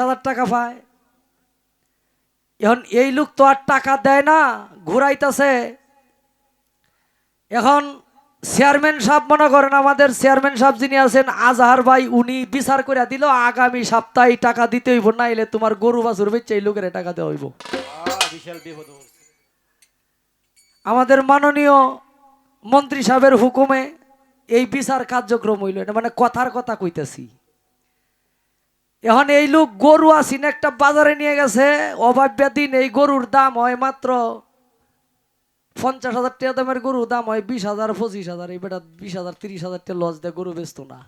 হাজার টাকা পায়। এখন এই লোক তো আর টাকা দেয় না, ঘুরাইতেছে। এখন চেয়ারম্যান সাহেব মনে করেন, আমাদের চেয়ারম্যান সাহেব যিনি আছেন আজহার ভাই, উনি বিচার করে দিল আগামী সপ্তাহে টাকা দিতে হইব, নাইলে তোমার গরু বাছুর বেচে এই লোকের টাকা দেওয়া হইব। আমাদের মাননীয় মন্ত্রী সাহেবের হুকুমে এই বিচার কার্যক্রম হইল। এটা মানে কথার কথা কইতেছি। এখন এই লোক গরু আসিন একটা বাজারে নিয়ে গেছে, অভাব্য দিন এই গরুর দাম হয় মাত্র 50,000 টাকা দামের গরু দাম হয় 20,000 25,000। এই বেটা 20,000 30,000 টাকা লস দেয়, গরু বেচতো না,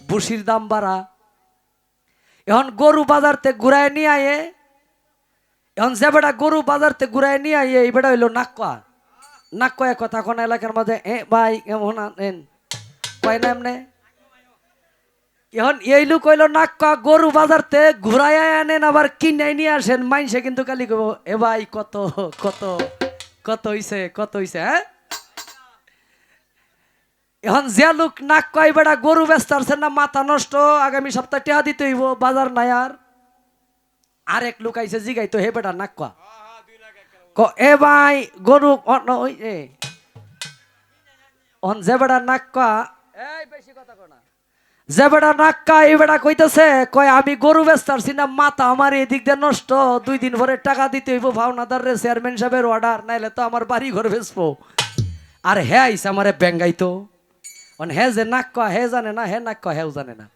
ভুসির দাম বাড়া। এখন গরু বাজার থেকে ঘুরায় নিয়ে আয়ে, এখন যে বেটা গরু বাজার থেকে ঘুরায় নিয়ে আইয়ে এই বেটা হইলো নাক্কা। নাক্কা কথা কোন এলাকার মাঝে ভাই কেমন আনেন কয় না এমনে। এখন এই লোক হইলো নাক্কা, গরু বাজার থেকে ঘুরায় আনেন আবার কিনে নিয়ে আসেন, মাইনসে কিন্তু কালি কব এ ভাই কত কত কত হইছে কত হইছে। হ্যাঁ, এখন যে লোক নাক কয় বেড়া গরু ব্যস্ত আসছে না, মাথা নষ্ট, আগামী সপ্তাহে টেহা দিতে হইব, বাজার নাই আর। আরেক লোক আইছে জিগাই তো হে বেটা নাক ক এ ভাই গরু যে বেড়া নাক বেশি কথা কয় না, যে বেড়া নাক্কা এই বেড়া কইতেছে কয় আমি গরু ব্যস্ত আসছি না, মাথা আমার এদিক দিয়ে নষ্ট, 2 দিন পরে টাকা দিতে হইব ভাওনাদার রে, চেয়ারম্যান সাহেবের অর্ডার, নাইলে তো আমার বাড়ি ঘর বেচবো। আর হে আইসে আমারে বেঙ্গাইতো। হে যে নাক ক হে জানে না, হে নাক ক হেও জানে না।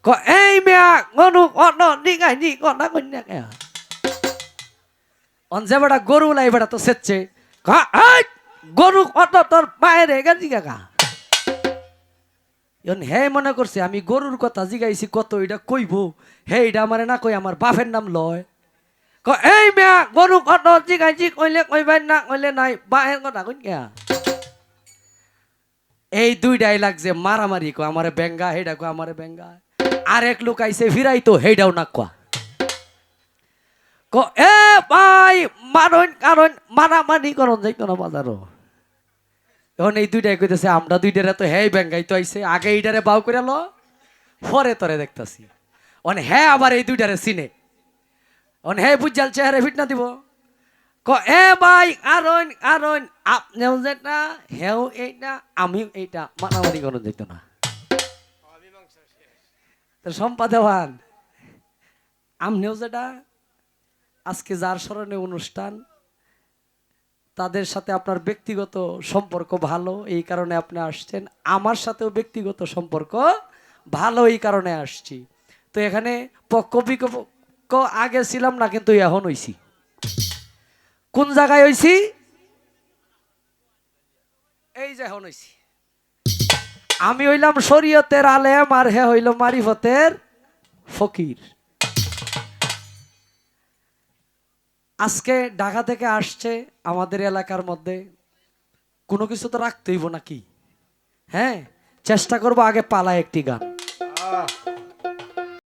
ক এই মিয়া গরু অন নিগাই নি কনা কন্যা কে অন যে বেড়া গরু লাই বেড়া তো সেচ্ছে গরু অত তোর বাইরে গেছি কাকা। হে মনে করছে আমি গরুর কথা জিগাইছি কত, এটা কইব হে, এটা আমার না কই আমার বাপের নাম লয়। এই মেয়া গরু কত জিগাইছি কইলে কইবাই না কইলে নাই, বাহের কথা কই কে। এই দুইটাই লাগছে মারামারি, কো আমারে বেঙ্গা, হেডা কো আমারে বেঙ্গা। আরেক লোক আইছে ফিরাই তো হেডাও না কো এ ভাই মারুন, কারণ মারামারি করন যাইতো না বাজারও। এখন এই দুইটাই কইতেছে আমরা দুইটারে তো হেই বেঙ্গাই তো আইছে, আগে এইটারে বাউ করে লো, পরে তরে দেখতাছি। হ্যাঁ আবার এই দুইটারে চিনে, হ্যাঁ বুঝাল চেহারা ফিট না দিব। এ ভাই আরন আরন আপনিও যেটা হেও এইটা আমিও এইটা, মারামারি করন যেত না। সম্পাদবান আমনেও যেটা, আজকে যার স্মরণে অনুষ্ঠান, তাদের সাথে আপনার ব্যক্তিগত সম্পর্ক ভালো, এই কারণে আপনি আসছেন। আমার সাথেও ব্যক্তিগত সম্পর্ক ভালো, এই কারণে আসছি। তো এখানে পক্ষ বিপক্ষ আগে ছিলাম না, কিন্তু এখন হইছি। কোন জায়গায় হইছি? এই যে এখন হইছি। আমি হইলাম শরীয়তের আলেম আর হে হইল মারিফতের ফকির। আজকে ঢাকা থেকে আসছে আমাদের এলাকার মধ্যে, কোনো কিছু তো রাখতেইব নাকি। হ্যাঁ, চেষ্টা করবো আগে পালায় একটি গান।